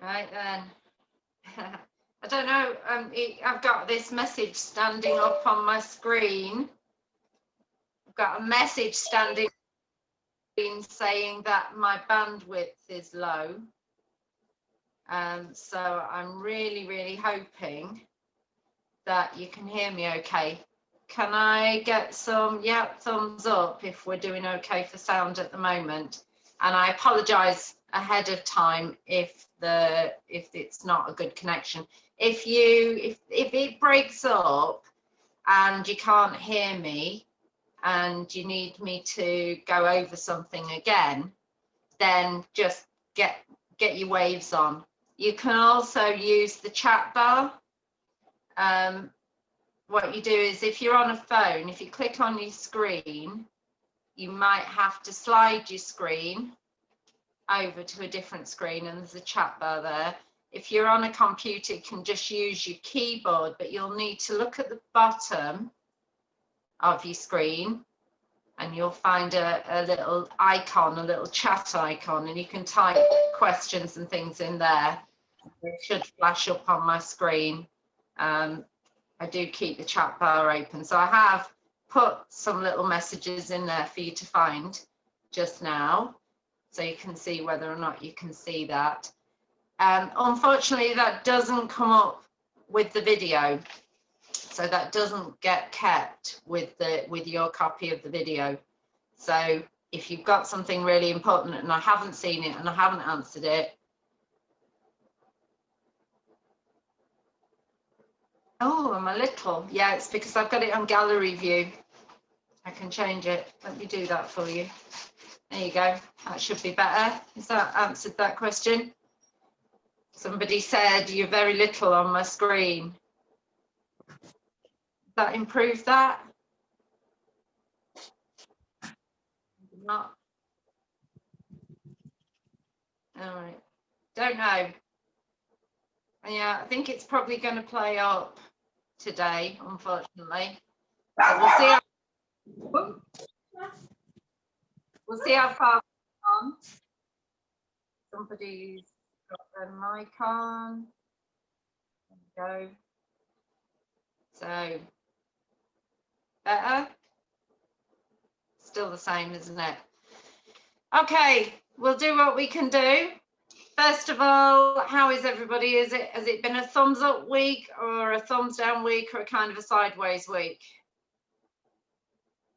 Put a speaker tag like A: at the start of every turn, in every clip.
A: Right then. I don't know. I've got this message standing up on my screen. I've got a message standing saying that my bandwidth is low. So I'm really hoping that you can hear me okay. Can I get some thumbs up if we're doing okay for sound at the moment? And I apologize ahead of time if it's not a good connection. If it breaks up and you can't hear me and you need me to go over something again, then just get your waves on. You can also use the chat bar. What you do is, if you're on a phone, if you click on your screen, you might have to slide your screen over to a different screen, and there's a chat bar there. If you're on a computer, you can just use your keyboard, but you'll need to look at the bottom of your screen and you'll find a little icon, a little chat icon, and you can type questions and things in there. It should flash up on my screen. I do keep the chat bar open, so I have put some little messages in there for you to find just now, so you can see whether or not you can see that. Unfortunately, that doesn't come up with the video, so that doesn't get kept with your copy of the video. So if you've got something really important and I haven't seen it and I haven't answered it, oh, I'm a little, yeah, it's because I've got it on gallery view. I can change it. Let me do that for you. There you go. That should be better. Has that answered that question? Somebody said you're very little on my screen. Does that improve that? Not. All right. Don't know. Yeah, I think it's probably going to play up today, unfortunately. But we'll see. We'll see how far we're on. Somebody's got their mic on. There we go. So, better? Still the same, isn't it? Okay, we'll do what we can do. First of all, how is everybody? Has it been a thumbs up week or a thumbs down week or a kind of a sideways week?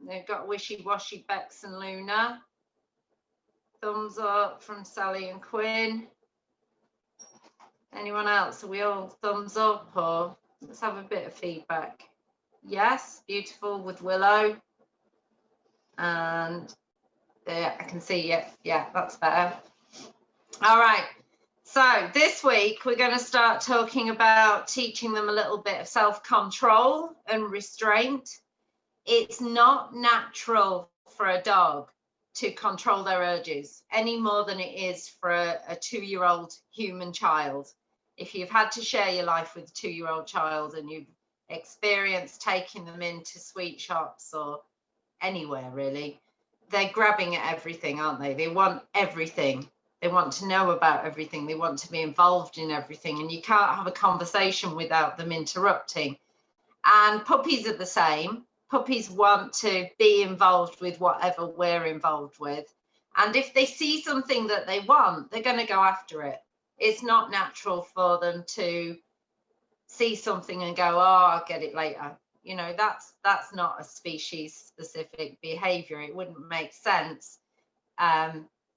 A: They've got wishy-washy Bex and Luna. Thumbs up from Sally and Quinn. Anyone else? Are we all thumbs up, or let's have a bit of feedback? Yes, beautiful with Willow. And there, I can see it. Yeah, that's better. All right. So this week we're going to start talking about teaching them a little bit of self-control and restraint. It's not natural for a dog to control their urges any more than it is for a 2-year-old human child. If you've had to share your life with a 2-year-old child and you've experienced taking them into sweet shops or anywhere really, they're grabbing at everything, aren't they? They want everything. They want to know about everything. They want to be involved in everything, and you can't have a conversation without them interrupting. And puppies are the same. Puppies want to be involved with whatever we're involved with. And if they see something that they want, they're going to go after it. It's not natural for them to see something and go, oh, I'll get it later. You know, that's not a species specific behavior. It wouldn't make sense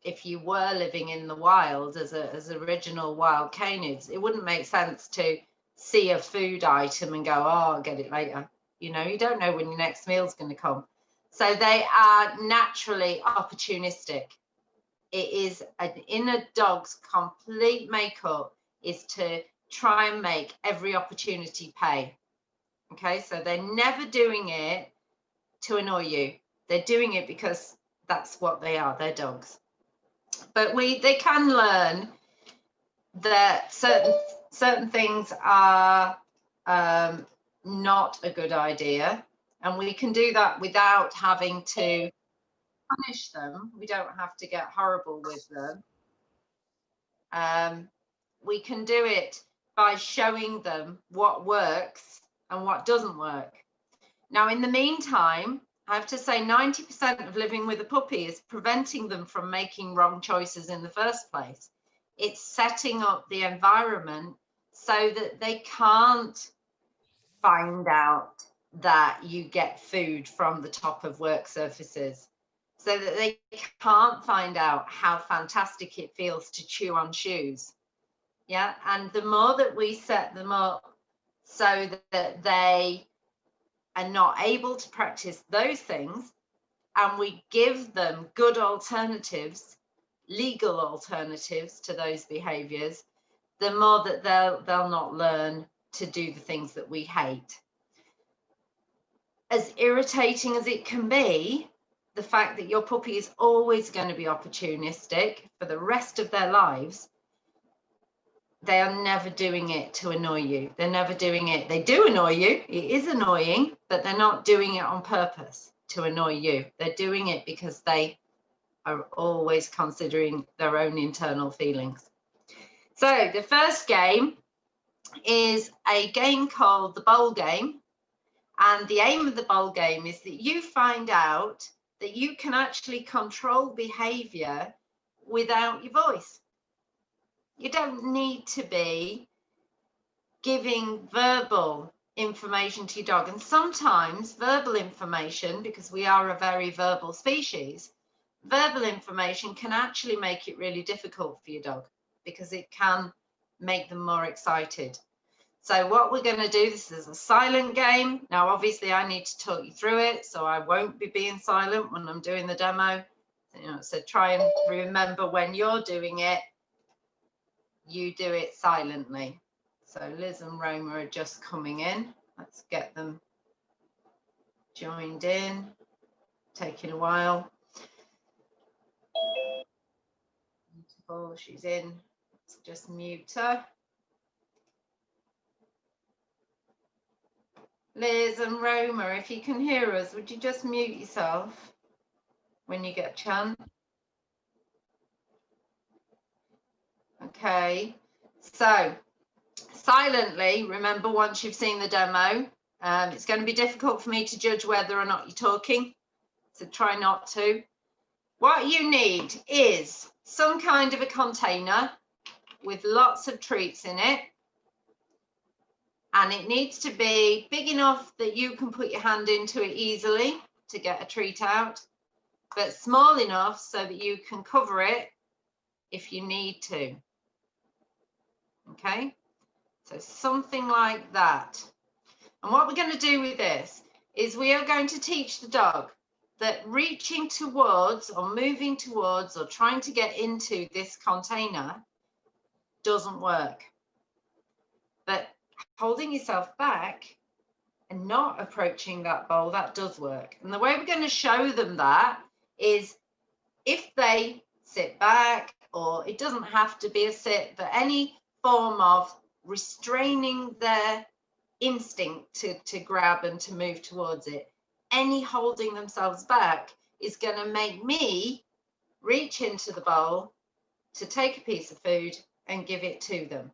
A: if you were living in the wild as original wild canids. It wouldn't make sense to see a food item and go, oh, I'll get it later. You know, you don't know when your next meal's going to come. So they are naturally opportunistic. It is in a dog's complete makeup is to try and make every opportunity pay. Okay, so they're never doing it to annoy you. They're doing it because that's what they are. They're dogs. But they can learn that certain things are not a good idea, and we can do that without having to punish them. We don't have to get horrible with them. we can do it by showing them what works and what doesn't work. Now, in the meantime, I have to say 90% of living with a puppy is preventing them from making wrong choices in the first place. It's setting up the environment so that they can't find out that you get food from the top of work surfaces, so that they can't find out how fantastic it feels to chew on shoes. Yeah, and the more that we set them up so that they are not able to practice those things, and we give them good alternatives, legal alternatives to those behaviors, the more that they'll not learn to do the things that we hate. As irritating as it can be, the fact that your puppy is always going to be opportunistic for the rest of their lives, they are never doing it to annoy you. They're never doing it. They do annoy you. It is annoying, but they're not doing it on purpose to annoy you. They're doing it because they are always considering their own internal feelings. So the first game is a game called the bowl game. And the aim of the bowl game is that you find out that you can actually control behavior without your voice. You don't need to be giving verbal information to your dog. And sometimes verbal information, because we are a very verbal species, verbal information can actually make it really difficult for your dog because it can make them more excited. So what we're going to do, this is a silent game. Now, obviously, I need to talk you through it, so I won't be being silent when I'm doing the demo. So try and remember when you're doing it, you do it silently. So Liz and Roma are just coming in. Let's get them joined in. Taking a while. Beautiful, she's in. Let's just mute her. Liz and Roma, if you can hear us, would you just mute yourself when you get a chance? Okay, so silently, remember, once you've seen the demo, it's going to be difficult for me to judge whether or not you're talking, so try not to. What you need is some kind of a container with lots of treats in it. And it needs to be big enough that you can put your hand into it easily to get a treat out, but small enough so that you can cover it if you need to. Okay, so something like that. And what we're going to do with this is we are going to teach the dog that reaching towards or moving towards or trying to get into this container doesn't work. But holding yourself back and not approaching that bowl, that does work. And the way we're going to show them that is if they sit back, or it doesn't have to be a sit, but any form of restraining their instinct to grab and to move towards it, any holding themselves back is going to make me reach into the bowl to take a piece of food and give it to them.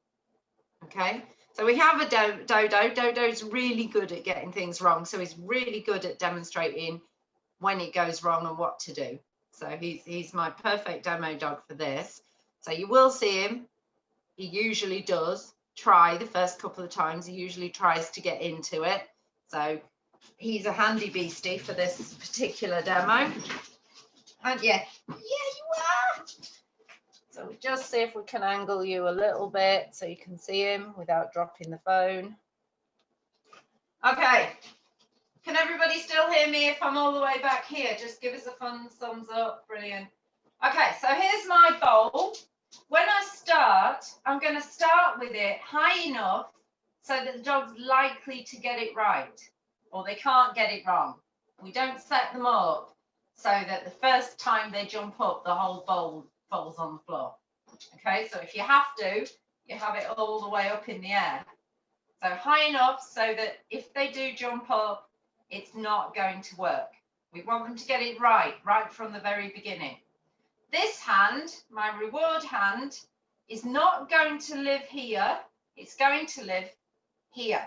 A: Okay, so we have a Dodo. Dodo's really good at getting things wrong, so he's really good at demonstrating when it goes wrong and what to do. So he's my perfect demo dog for this. So you will see him. He usually does try the first couple of times. He usually tries to get into it. So he's a handy beastie for this particular demo. And yeah, you are. So we'll just see if we can angle you a little bit so you can see him without dropping the phone. Okay, can everybody still hear me if I'm all the way back here? Just give us a fun thumbs up, brilliant. Okay, so here's my bowl. When I start, I'm going to start with it high enough so that the dog's likely to get it right, or they can't get it wrong. We don't set them up so that the first time they jump up, the whole bowl falls on the floor. Okay, so if you have to, you have it all the way up in the air. So high enough so that if they do jump up, it's not going to work. We want them to get it right from the very beginning. This hand, my reward hand, is not going to live here. It's going to live here.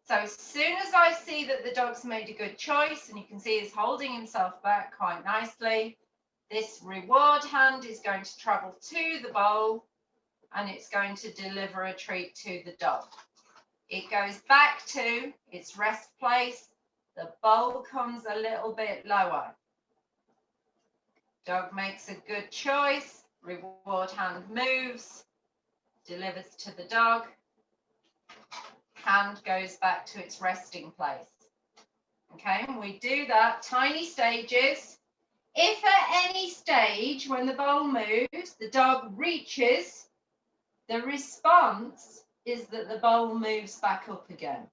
A: So as soon as I see that the dog's made a good choice, and you can see he's holding himself back quite nicely, this reward hand is going to travel to the bowl and it's going to deliver a treat to the dog. It goes back to its rest place. The bowl comes a little bit lower. Dog makes a good choice. Reward hand moves, delivers to the dog. Hand goes back to its resting place. Okay, and we do that, tiny stages. If at any stage when the bowl moves, the dog reaches, the response is that the bowl moves back up again.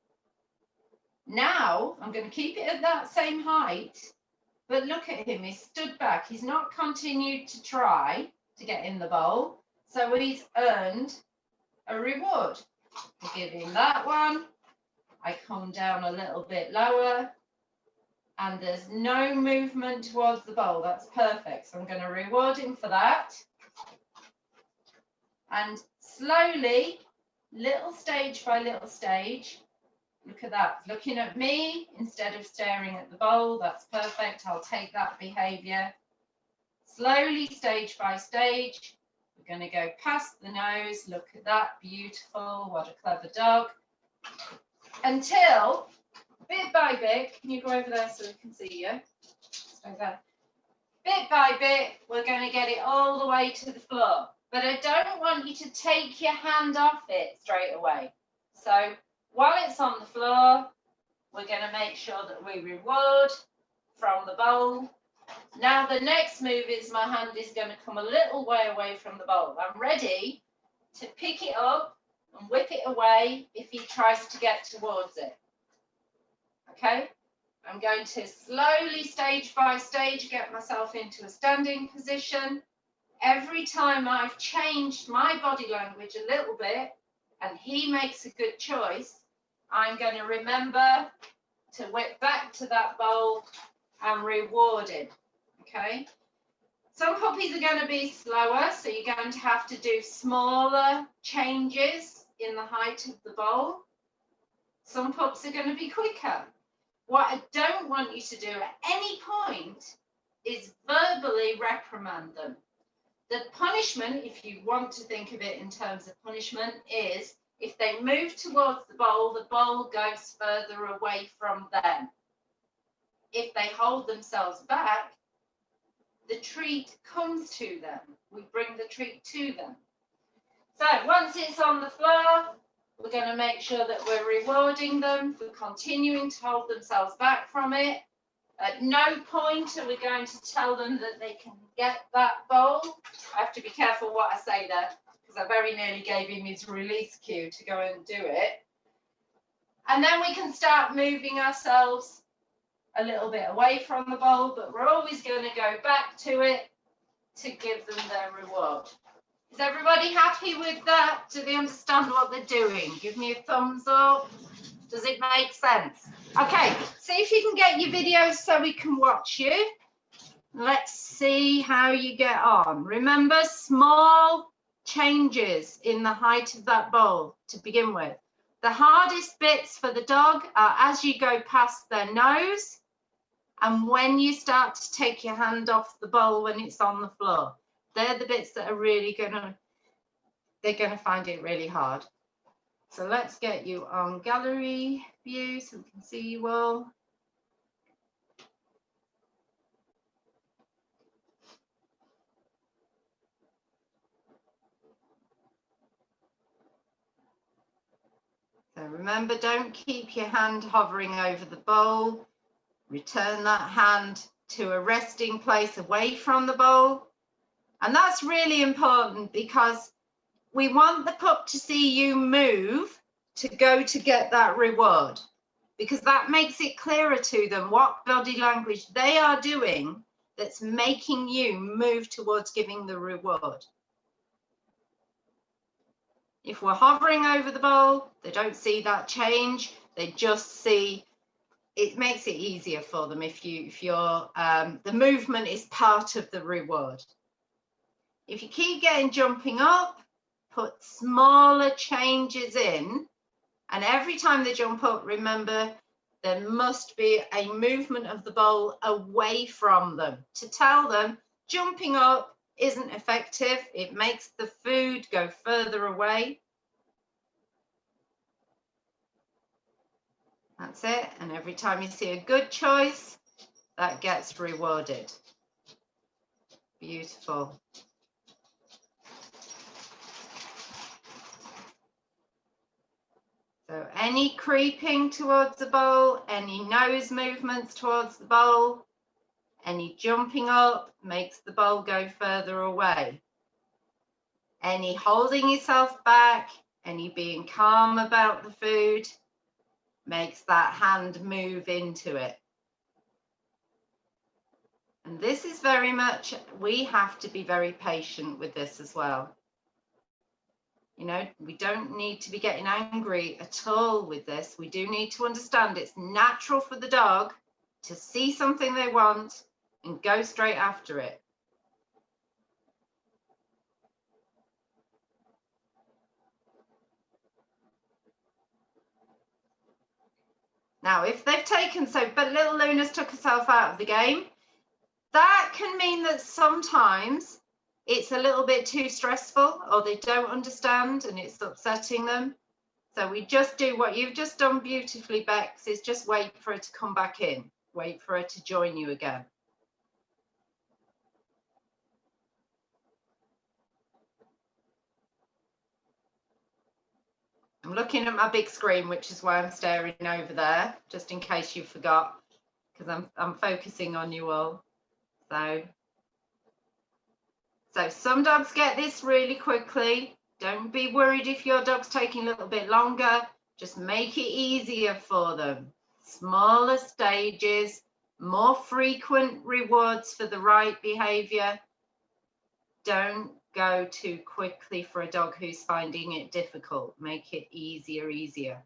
A: Now, I'm going to keep it at that same height, but look at him, he's stood back. He's not continued to try to get in the bowl, so he's earned a reward. I give him that one. I come down a little bit lower, and there's no movement towards the bowl. That's perfect. So I'm going to reward him for that. And slowly, little stage by little stage, look at that, looking at me instead of staring at the bowl. That's perfect. I'll take that behavior. Slowly, stage by stage, we're going to go past the nose. Look at that, beautiful. What a clever dog. Until, bit by bit, can you go over there so we can see you? Stay there. Bit by bit, we're going to get it all the way to the floor. But I don't want you to take your hand off it straight away. So while it's on the floor, we're going to make sure that we reward from the bowl. Now the next move is my hand is going to come a little way away from the bowl. I'm ready to pick it up and whip it away if he tries to get towards it. Okay, I'm going to slowly, stage by stage, get myself into a standing position. Every time I've changed my body language a little bit and he makes a good choice, I'm going to remember to whip back to that bowl and reward him. Okay, some puppies are going to be slower, so you're going to have to do smaller changes in the height of the bowl. Some pups are going to be quicker. What I don't want you to do at any point is verbally reprimand them. The punishment, if you want to think of it in terms of punishment, is if they move towards the bowl goes further away from them. If they hold themselves back, the treat comes to them. We bring the treat to them. So once it's on the floor, we're going to make sure that we're rewarding them for continuing to hold themselves back from it. At no point are we going to tell them that they can get that bowl. I have to be careful what I say there, because I very nearly gave him his release cue to go and do it. And then we can start moving ourselves a little bit away from the bowl, but we're always going to go back to it to give them their reward. Is everybody happy with that? Do they understand what they're doing? Give me a thumbs up. Does it make sense? Okay, see if you can get your videos so we can watch you. Let's see how you get on. Remember, small changes in the height of that bowl to begin with. The hardest bits for the dog are as you go past their nose and when you start to take your hand off the bowl when it's on the floor. They're the bits that are really they're gonna find it really hard. So let's get you on gallery view so we can see you all. So remember, don't keep your hand hovering over the bowl. Return that hand to a resting place away from the bowl. And that's really important because we want the pup to see you move to go to get that reward, because that makes it clearer to them what body language they are doing that's making you move towards giving the reward. If we're hovering over the bowl, they don't see that change. They just see, it makes it easier for them if you're the movement is part of the reward. If you keep getting jumping up, put smaller changes in, and every time they jump up, remember, there must be a movement of the bowl away from them to tell them jumping up isn't effective. It makes the food go further away. That's it. And every time you see a good choice, that gets rewarded. Beautiful. So any creeping towards the bowl, any nose movements towards the bowl, any jumping up makes the bowl go further away. Any holding yourself back, any being calm about the food makes that hand move into it. And this is very much, we have to be very patient with this as well. You know, we don't need to be getting angry at all with this. We do need to understand it's natural for the dog to see something they want and go straight after it. Now, if they've taken, but little Luna's took herself out of the game, that can mean that sometimes it's a little bit too stressful, or they don't understand and it's upsetting them. So we just do what you've just done beautifully, Bex, is just wait for her to come back in. Wait for her to join you again. I'm looking at my big screen, which is why I'm staring over there, just in case you forgot, because I'm focusing on you all. So some dogs get this really quickly. Don't be worried if your dog's taking a little bit longer. Just make it easier for them. Smaller stages, more frequent rewards for the right behavior. Don't go too quickly for a dog who's finding it difficult. Make it easier.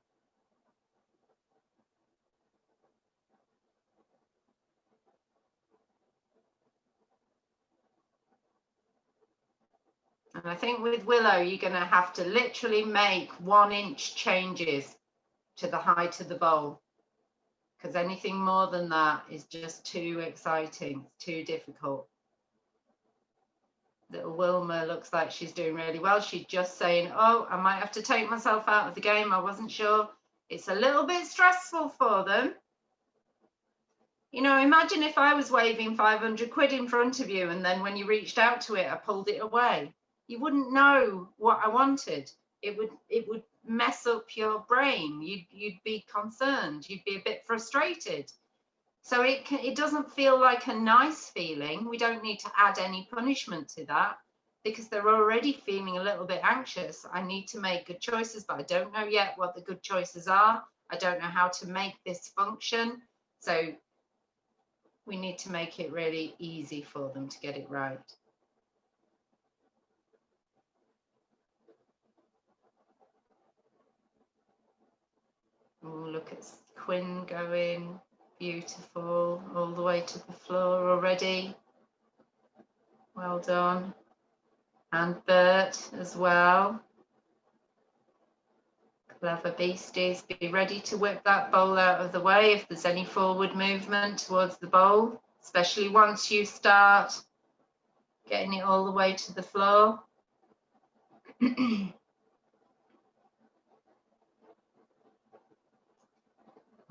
A: And I think with Willow, you're going to have to literally make 1-inch changes to the height of the bowl, because anything more than that is just too exciting, too difficult. Little Wilma looks like she's doing really well. She's just saying, oh, I might have to take myself out of the game. I wasn't sure. It's a little bit stressful for them. You know, imagine if I was waving 500 quid in front of you and then when you reached out to it, I pulled it away. You wouldn't know what I wanted. It would mess up your brain. You'd be concerned. You'd be a bit frustrated. So it doesn't feel like a nice feeling. We don't need to add any punishment to that because they're already feeling a little bit anxious. I need to make good choices, but I don't know yet what the good choices are. I don't know how to make this function. So we need to make it really easy for them to get it right. Oh, look at Quinn going. Beautiful, all the way to the floor already. Well done. And Bert as well. Clever beasties. Be ready to whip that bowl out of the way if there's any forward movement towards the bowl, especially once you start getting it all the way to the floor.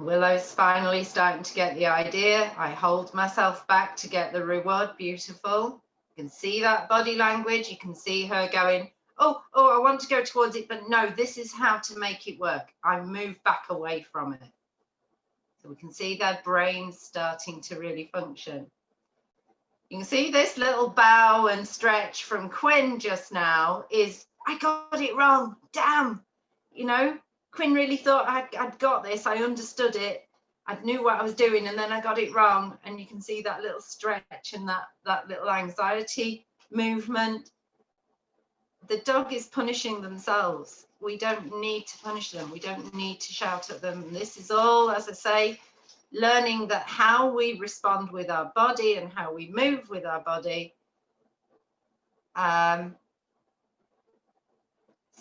A: Willow's finally starting to get the idea. I hold myself back to get the reward. Beautiful. You can see that body language. You can see her going, oh, I want to go towards it, but no, this is how to make it work. I move back away from it. So we can see their brains starting to really function. You can see this little bow and stretch from Quinn just now is, I got it wrong, damn, you know, Quinn really thought I'd got this, I understood it, I knew what I was doing, and then I got it wrong. And you can see that little stretch and that little anxiety movement. The dog is punishing themselves. We don't need to punish them. We don't need to shout at them. This is all, as I say, learning that how we respond with our body and how we move with our body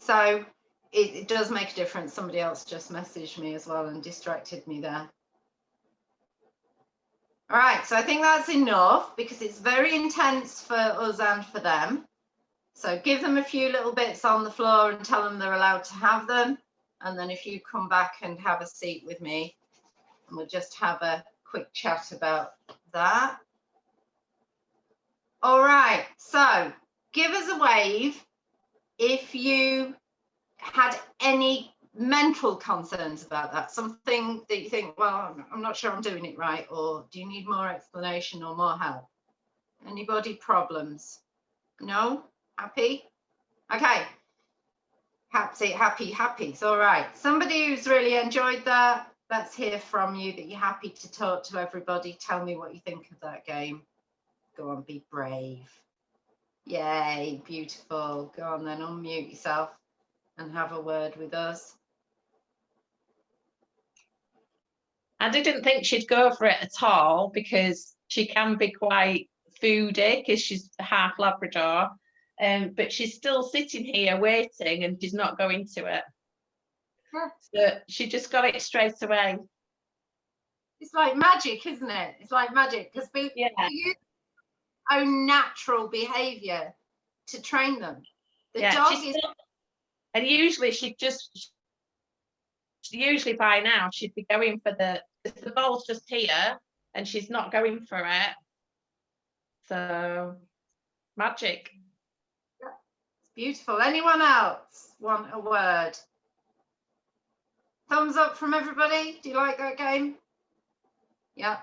A: So it does make a difference. Somebody else just messaged me as well and distracted me there. All right, so I think that's enough because it's very intense for us and for them. So give them a few little bits on the floor and tell them they're allowed to have them. And then if you come back and have a seat with me, and we'll just have a quick chat about that. All right, so give us a wave if you had any mental concerns about that, something that you think, well, I'm not sure I'm doing it right, or do you need more explanation or more help? Anybody problems? No? Happy? Okay. Happy. It's all right. Somebody who's really enjoyed that, let's hear from you, that you're happy to talk to everybody. Tell me what you think of that game. Go on, be brave. Yay, beautiful. Go on then, unmute yourself and have a word with us.
B: I didn't think she'd go for it at all because she can be quite foodie because she's half Labrador, but she's still sitting here waiting and she's not going to it.
A: Yeah.
B: So she just got it straight away.
A: It's like magic, isn't it? It's like magic because we use our own natural behaviour to train them. The dog is.
B: Still, and usually usually by now she'd be going for the ball's just here and she's not going for it. So magic.
A: Yeah, it's beautiful. Anyone else want a word? Thumbs up from everybody. Do you like that game? Yeah,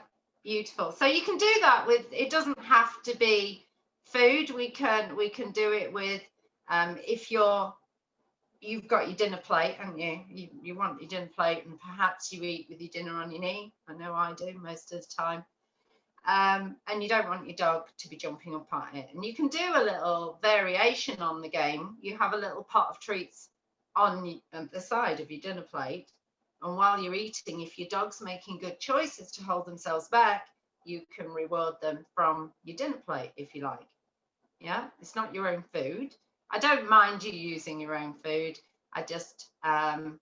A: beautiful. So you can do that with, it doesn't have to be food. We can do it with if you've got your dinner plate, haven't you? You want your dinner plate, and perhaps you eat with your dinner on your knee. I know I do most of the time. And you don't want your dog to be jumping up at it. And you can do a little variation on the game. You have a little pot of treats on the side of your dinner plate. And while you're eating, if your dog's making good choices to hold themselves back, you can reward them from your dinner plate if you like. Yeah, it's not your own food. I don't mind you using your own food. I just, I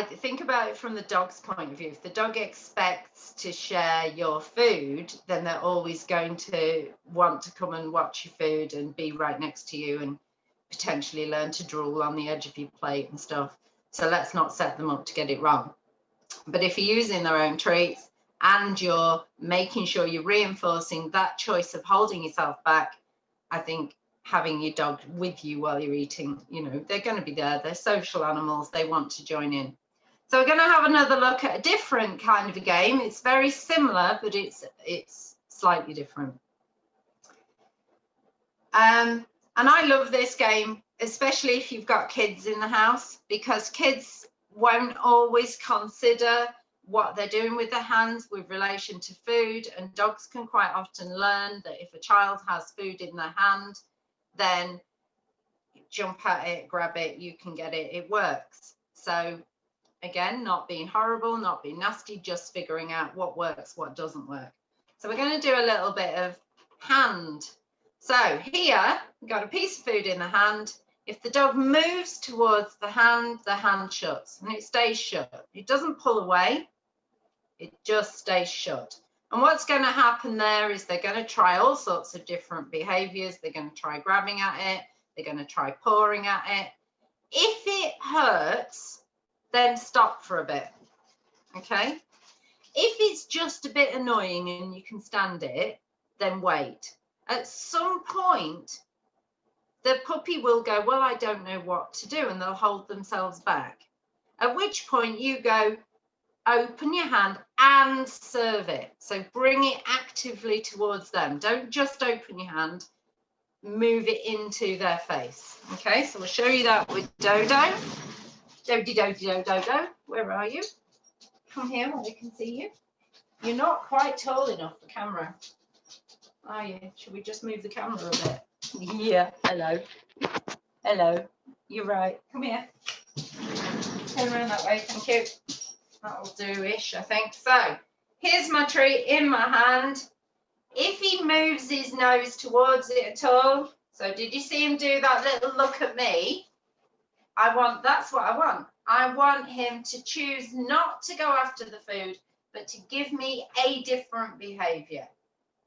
A: think about it from the dog's point of view. If the dog expects to share your food, then they're always going to want to come and watch your food and be right next to you and potentially learn to drool on the edge of your plate and stuff. So let's not set them up to get it wrong. But if you're using their own treats and you're making sure you're reinforcing that choice of holding yourself back, I think having your dog with you while you're eating, you know, they're going to be there. They're social animals. They want to join in. So we're going to have another look at a different kind of a game. It's very similar, but it's slightly different. And I love this game, especially if you've got kids in the house, because kids won't always consider what they're doing with their hands with relation to food, and dogs can quite often learn that if a child has food in their hand, then jump at it, grab it, you can get it, it works. So again, not being horrible, not being nasty, just figuring out what works, what doesn't work. So we're going to do a little bit of hand. So here, we've got a piece of food in the hand. If the dog moves towards the hand shuts and it stays shut. It doesn't pull away, it just stays shut. And what's going to happen there is they're going to try all sorts of different behaviors. They're going to try grabbing at it. They're going to try pawing at it. If it hurts, then stop for a bit, okay? If it's just a bit annoying and you can stand it, then wait. At some point, the puppy will go, well, I don't know what to do, and they'll hold themselves back. At which point you go, open your hand and serve it. So bring it actively towards them. Don't just open your hand, move it into their face. Okay, so we'll show you that with Dodo. Dodo, where are you? Come here where we can see you. You're not quite tall enough for camera, are you? Should we just move the camera a bit? Yeah, hello. Hello, you're right. Come here. Turn around that way, thank you. That'll do-ish, I think. So, here's my treat in my hand. If he moves his nose towards it at all, So did you see him do that little look at me? That's what I want. I want him to choose not to go after the food, but to give me a different behavior.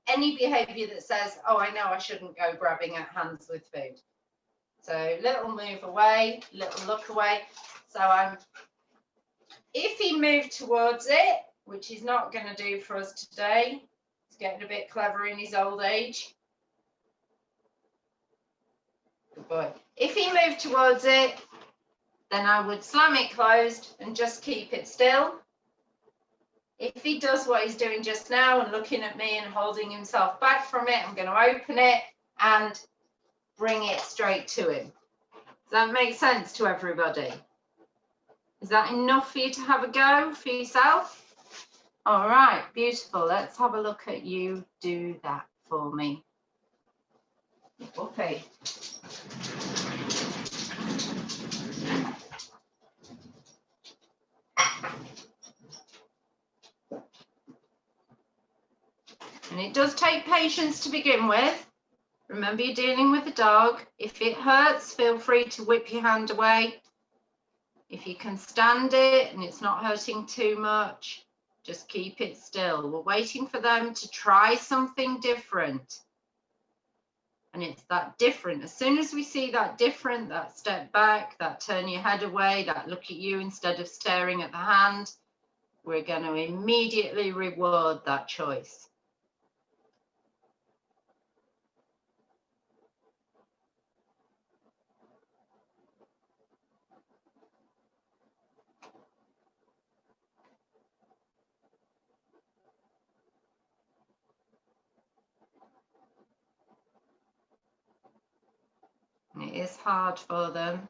A: Any behavior that says, oh, I know I shouldn't go grabbing at hands with food. So little move away, little look away. So if he moved towards it, which he's not going to do for us today, he's getting a bit clever in his old age. Good boy. If he moved towards it, then I would slam it closed and just keep it still. If he does what he's doing just now and looking at me and holding himself back from it, I'm going to open it and bring it straight to him. Does that make sense to everybody? Is that enough for you to have a go for yourself? All right, beautiful. Let's have a look at you do that for me. Okay. And it does take patience to begin with. Remember, you're dealing with a dog. If it hurts, feel free to whip your hand away. If you can stand it and it's not hurting too much, just keep it still. We're waiting for them to try something different. And it's that different. As soon as we see that different, that step back, that turn your head away, that look at you instead of staring at the hand, we're going to immediately reward that choice. It is hard for them.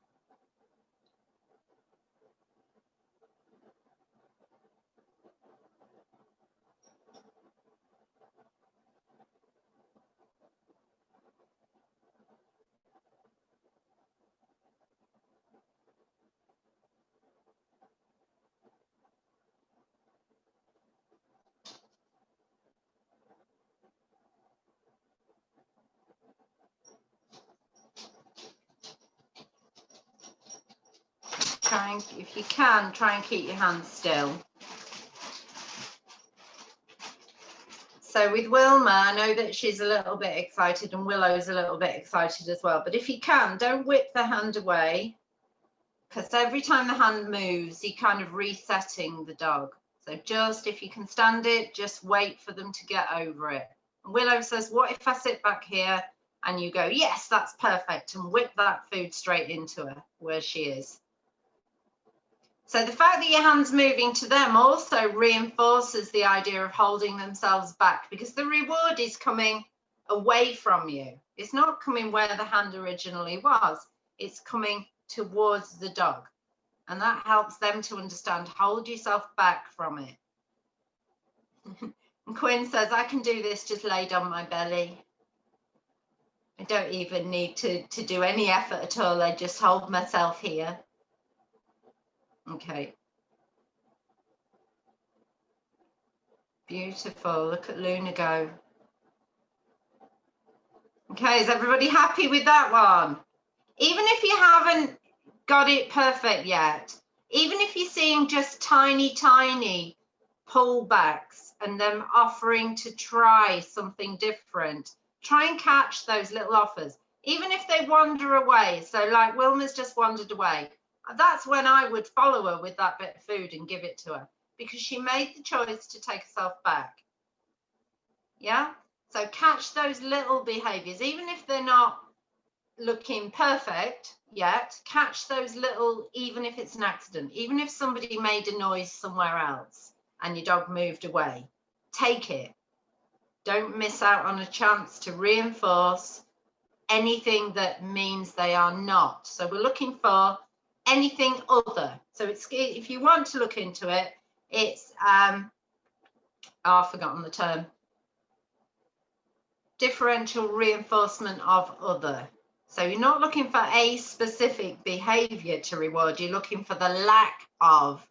A: If you can, try and keep your hands still. So with Wilma, I know that she's a little bit excited and Willow's a little bit excited as well. But if you can, don't whip the hand away, because every time the hand moves, you're kind of resetting the dog. So just if you can stand it, just wait for them to get over it. And Willow says, what if I sit back here and you go, yes, that's perfect, and whip that food straight into her where she is. So the fact that your hand's moving to them also reinforces the idea of holding themselves back, because the reward is coming away from you. It's not coming where the hand originally was. It's coming towards the dog. And that helps them to understand, hold yourself back from it. And Quinn says, I can do this, just laid on my belly. I don't even need to do any effort at all. I just hold myself here. Okay. Beautiful. Look at Luna go. Okay, is everybody happy with that one? Even if you haven't got it perfect yet, even if you're seeing just tiny pullbacks and them offering to try something different, try and catch those little offers, even if they wander away. So like Wilma's just wandered away. That's when I would follow her with that bit of food and give it to her, because she made the choice to take herself back. Yeah, so catch those little behaviors, even if they're not looking perfect yet. Catch those little, even if it's an accident, even if somebody made a noise somewhere else and your dog moved away, take it. Don't miss out on a chance to reinforce anything that means they are not. So we're looking for anything other. So it's, if you want to look into it, it's I've forgotten the term. Differential reinforcement of other. So you're not looking for a specific behavior to reward, you're looking for the lack of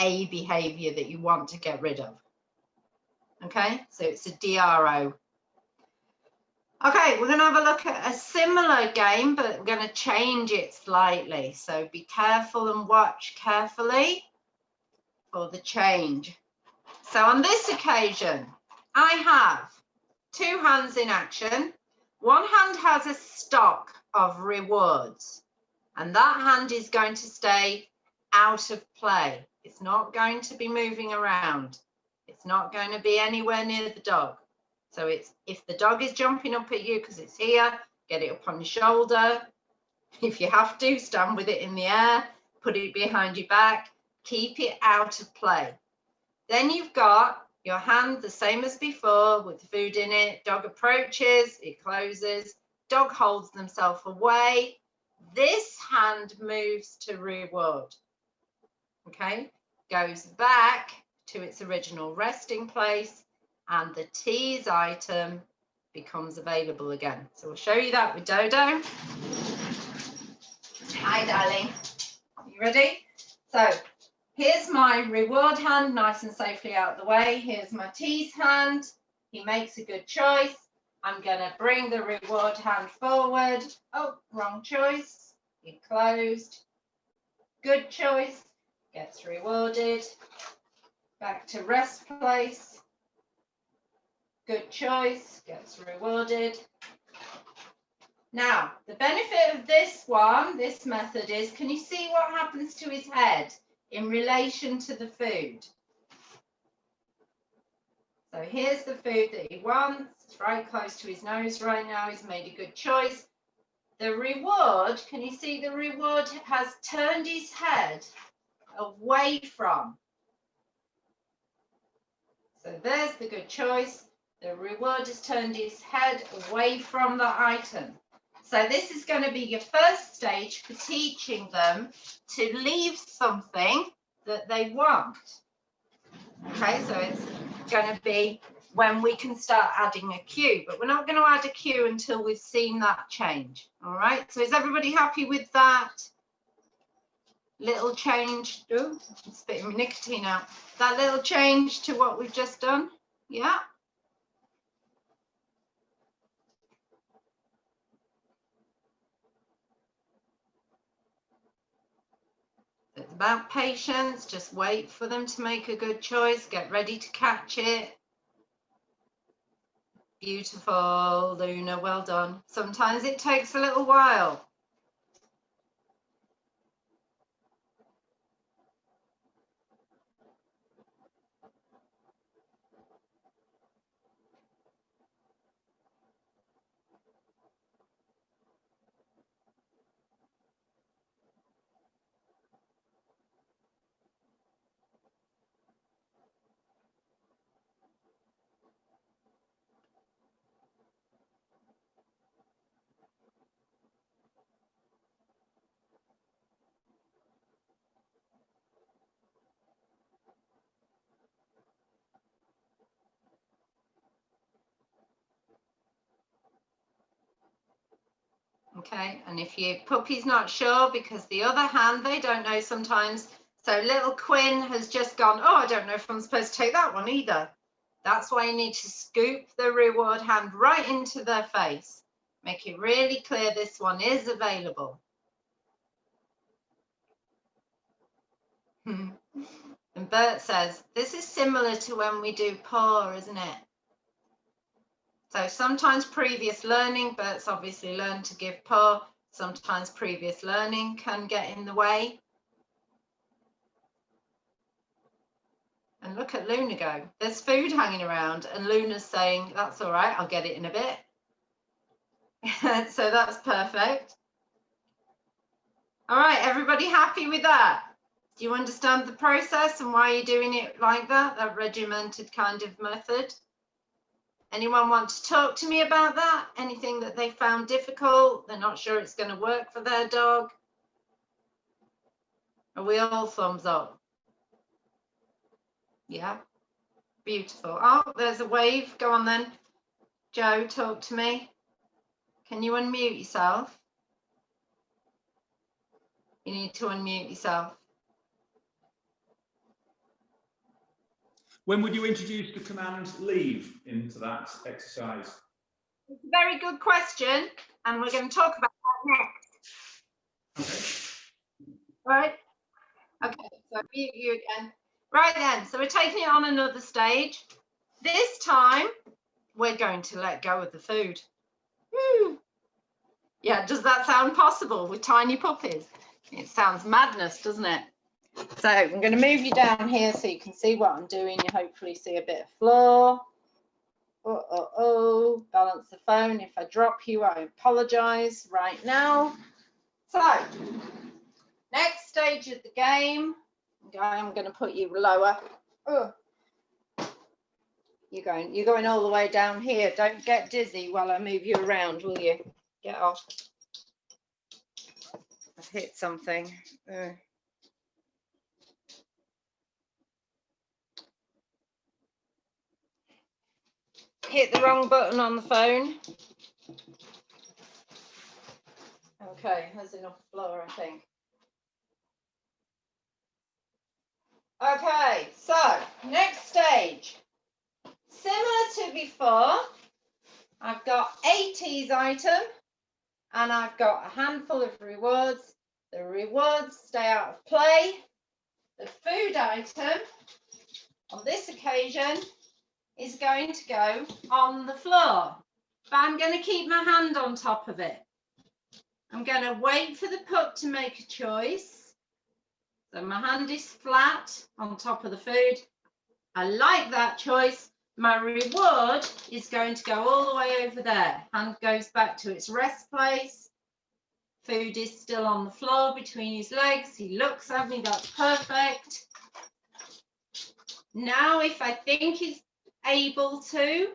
A: a behavior that you want to get rid of. Okay, so it's a DRO. Okay, we're going to have a look at a similar game, but we're going to change it slightly. So be careful and watch carefully for the change. So on this occasion, I have two hands in action. One hand has a stock of rewards, and that hand is going to stay out of play. It's not going to be moving around. It's not going to be anywhere near the dog. So it's, if the dog is jumping up at you because it's here, get it up on your shoulder. If you have to, stand with it in the air, put it behind your back, keep it out of play. Then you've got your hand the same as before with the food in it. Dog approaches, it closes, dog holds themselves away. This hand moves to reward. Okay, goes back to its original resting place, and the tease item becomes available again. So we'll show you that with Dodo. Hi, darling. Are you ready? So here's my reward hand, nice and safely out of the way. Here's my tease hand. He makes a good choice. I'm going to bring the reward hand forward. Oh, wrong choice. He closed. Good choice. Gets rewarded. Back to rest place. Good choice. Gets rewarded. Now, the benefit of this one, this method is, can you see what happens to his head in relation to the food? So here's the food that he wants. It's right close to his nose right now. He's made a good choice. The reward, can you see the reward has turned his head away from? So there's the good choice. The reward has turned his head away from the item. So this is going to be your first stage for teaching them to leave something that they want. Okay, so it's going to be when we can start adding a cue, but we're not going to add a cue until we've seen that change. All right, so is everybody happy with that little change? Oh, I'm spitting my nicotine out. That little change to what we've just done? Yeah. It's about patience. Just wait for them to make a good choice. Get ready to catch it. Beautiful, Luna. Well done. Sometimes it takes a little while. Okay, and if your puppy's not sure because the other hand, they don't know sometimes. So little Quinn has just gone, oh, I don't know if I'm supposed to take that one either. That's why you need to scoop the reward hand right into their face. Make it really clear this one is available. And Bert says, this is similar to when we do paw, isn't it? So sometimes previous learning, Bert's obviously learned to give paw. Sometimes previous learning can get in the way. And look at Luna go. There's food hanging around and Luna's saying, that's all right, I'll get it in a bit. So that's perfect. All right, everybody happy with that? Do you understand the process and why you're doing it like that, that regimented kind of method? Anyone want to talk to me about that? Anything that they found difficult? They're not sure it's going to work for their dog? Are we all thumbs up? Yeah, beautiful. Oh, there's a wave. Go on then. Joe, talk to me. Can you unmute yourself? You need to unmute yourself.
C: When would you introduce the command leave into that exercise?
A: It's a very good question, and we're going to talk about that next. Right? Okay, so mute you again. Right then, so we're taking it on another stage. This time, we're going to let go of the food. Woo. Yeah, does that sound possible with tiny puppies? It sounds madness, doesn't it? So I'm going to move you down here so you can see what I'm doing. You hopefully see a bit of floor. Balance the phone. If I drop you, I apologize right now. So, next stage of the game. I'm going to put you lower. You're going all the way down here. Don't get dizzy while I move you around, will you? Get off. I've hit something. Hit the wrong button on the phone. Okay, there's enough floor, I think. Okay, so next stage. Similar to before, I've got a tease item and I've got a handful of rewards. The rewards stay out of play. The food item on this occasion is going to go on the floor, but I'm going to keep my hand on top of it. I'm going to wait for the pup to make a choice. So my hand is flat on top of the food. I like that choice. My reward is going to go all the way over there. Hand goes back to its rest place. Food is still on the floor between his legs. He looks at me, that's perfect. Now, if I think he's able to,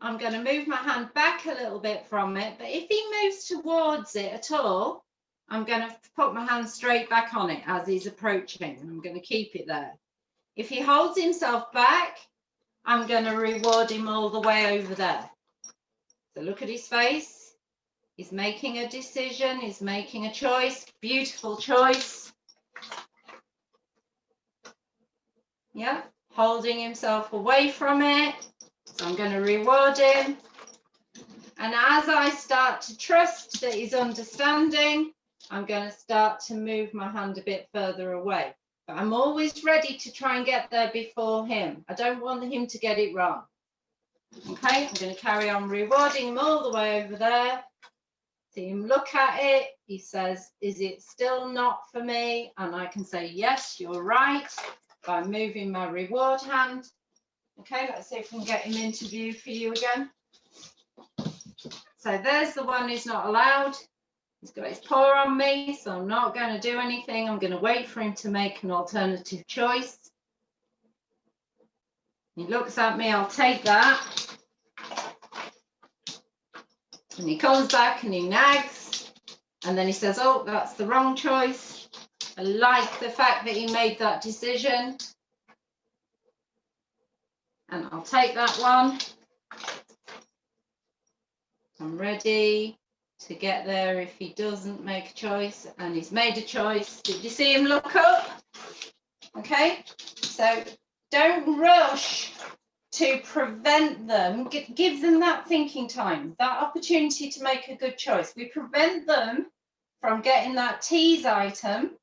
A: I'm going to move my hand back a little bit from it. But if he moves towards it at all, I'm going to put my hand straight back on it as he's approaching. I'm going to keep it there. If he holds himself back, I'm going to reward him all the way over there. So look at his face. He's making a decision. He's making a choice. Beautiful choice. Yeah, holding himself away from it. So I'm going to reward him. And as I start to trust that he's understanding, I'm going to start to move my hand a bit further away. But I'm always ready to try and get there before him. I don't want him to get it wrong. Okay, I'm going to carry on rewarding him all the way over there. See him look at it. He says, is it still not for me? And I can say, yes, you're right, by moving my reward hand. Okay, let's see if we can get him into view for you again. So there's the one who's not allowed. He's got his paw on me, so I'm not going to do anything. I'm going to wait for him to make an alternative choice. He looks at me, I'll take that. And he comes back and he nags. And then he says, oh, that's the wrong choice. I like the fact that he made that decision. And I'll take that one. I'm ready to get there if he doesn't make a choice, and he's made a choice. Did you see him look up? Okay, so don't rush to prevent them. Give them that thinking time, that opportunity to make a good choice. We prevent them from getting that tease item.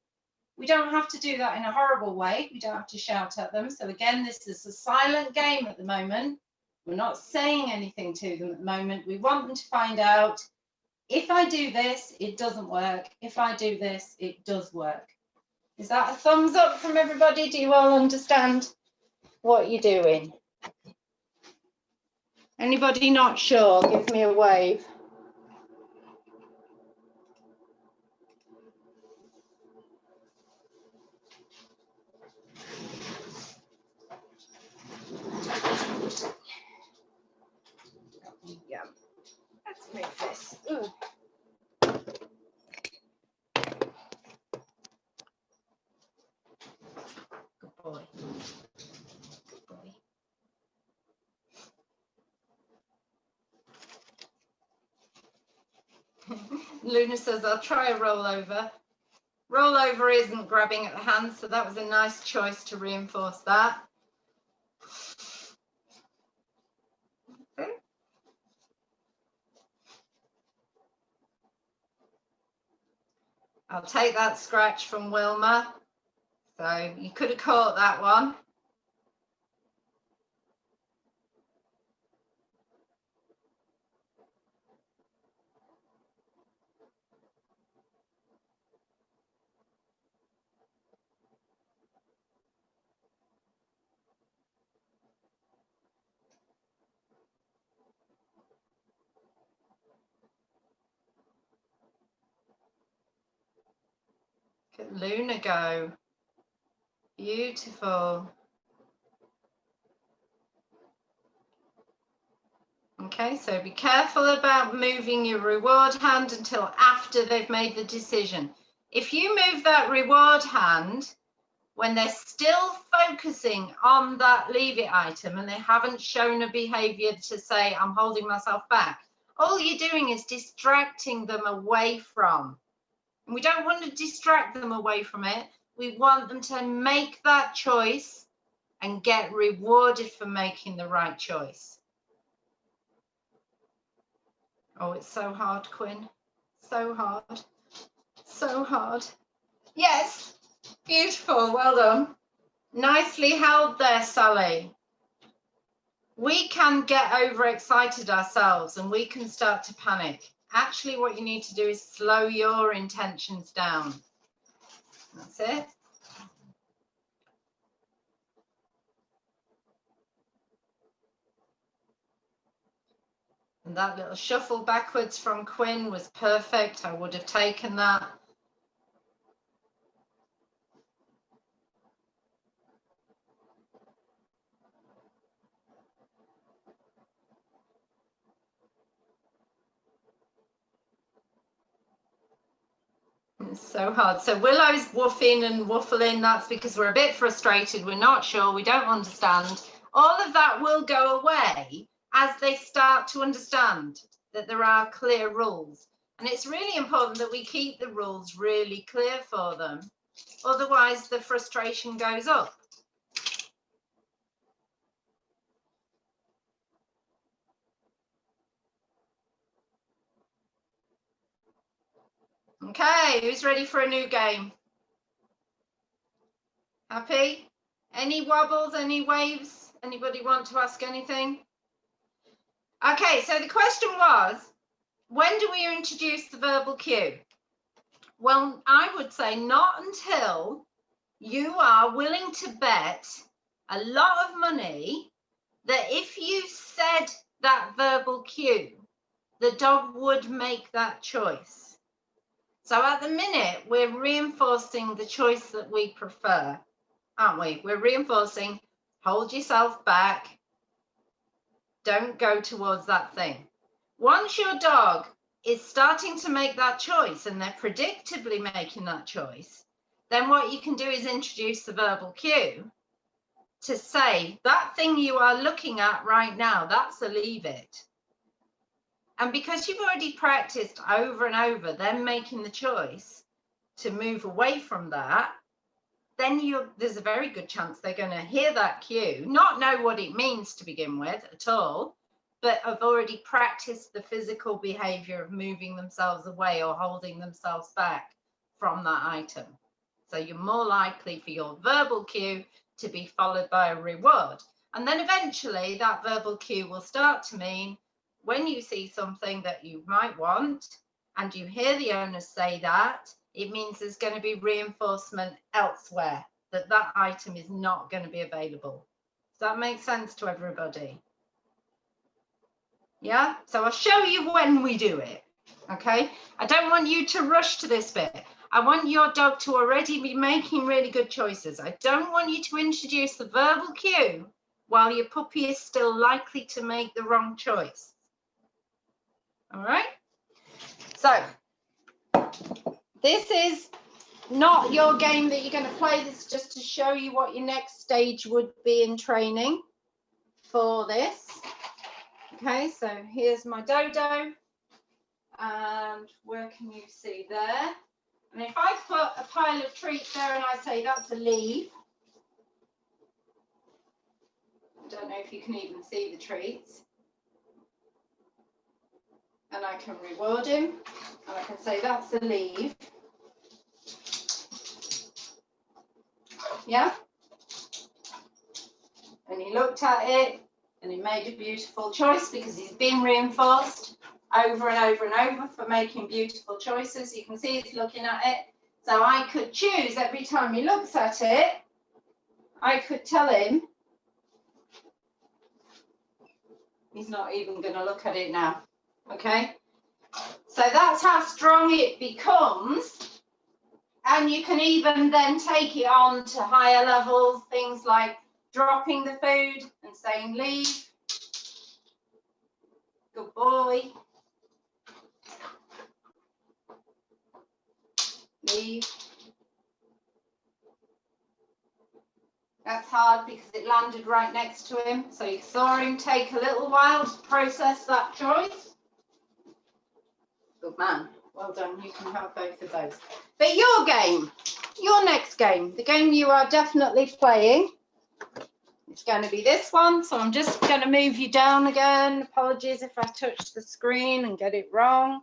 A: We don't have to do that in a horrible way. We don't have to shout at them. So again, this is a silent game at the moment. We're not saying anything to them at the moment. We want them to find out, if I do this, it doesn't work. If I do this, it does work. Is that a thumbs up from everybody? Do you all understand what you're doing? Anybody not sure? Give me a wave. Yeah, let's move this. Ooh. Good boy. Good boy. Luna says, I'll try a rollover. Rollover isn't grabbing at the hand, so that was a nice choice to reinforce that. Okay. I'll take that scratch from Wilma. So you could have caught that one. Look at Luna go. Beautiful. Okay, so be careful about moving your reward hand until after they've made the decision. If you move that reward hand when they're still focusing on that leave it item and they haven't shown a behavior to say, I'm holding myself back, all you're doing is distracting them away from. And we don't want to distract them away from it. We want them to make that choice and get rewarded for making the right choice. Oh, it's so hard, Quinn. So hard. So hard. Yes. Beautiful. Well done. Nicely held there, Sally. We can get overexcited ourselves and we can start to panic. Actually, what you need to do is slow your intentions down. That's it. And that little shuffle backwards from Quinn was perfect. I would have taken that. It's so hard. So Willow's woofing and woofling. That's because we're a bit frustrated. We're not sure. We don't understand. All of that will go away as they start to understand that there are clear rules. And it's really important that we keep the rules really clear for them. Otherwise, the frustration goes up. Okay, who's ready for a new game? Happy? Any wobbles, any waves? Anybody want to ask anything? Okay, so the question was, when do we introduce the verbal cue? Well, I would say not until you are willing to bet a lot of money that if you said that verbal cue, the dog would make that choice. So at the minute, we're reinforcing the choice that we prefer, aren't we? We're reinforcing, hold yourself back, don't go towards that thing. Once your dog is starting to make that choice and they're predictably making that choice, then what you can do is introduce the verbal cue to say, that thing you are looking at right now, that's a leave it. And because you've already practiced over and over them making the choice to move away from that, then there's a very good chance they're going to hear that cue, not know what it means to begin with at all, but have already practiced the physical behavior of moving themselves away or holding themselves back from that item. So you're more likely for your verbal cue to be followed by a reward. And then eventually that verbal cue will start to mean when you see something that you might want and you hear the owner say that, it means there's going to be reinforcement elsewhere, that that item is not going to be available. Does that make sense to everybody? Yeah, so I'll show you when we do it. Okay, I don't want you to rush to this bit. I want your dog to already be making really good choices. I don't want you to introduce the verbal cue while your puppy is still likely to make the wrong choice. All right, so this is not your game that you're going to play. This is just to show you what your next stage would be in training for this. Okay, so here's my dodo, and where can you see there? And if I put a pile of treats there and I say that's a leave, I don't know if you can even see the treats, and I can reward him, and I can say that's a leave. Yeah? And he looked at it and he made a beautiful choice because he's been reinforced over and over and over for making beautiful choices. You can see he's looking at it. So I could choose every time he looks at it, I could tell him he's not even going to look at it now. Okay? So that's how strong it becomes. And you can even then take it on to higher levels, things like dropping the food and saying, leave. Good boy. Leave. That's hard because it landed right next to him. So you saw him take a little while to process that choice. Good man. Well done. You can have both of those. But your game, your next game, the game you are definitely playing, it's going to be this one. So I'm just going to move you down again. Apologies if I touch the screen and get it wrong.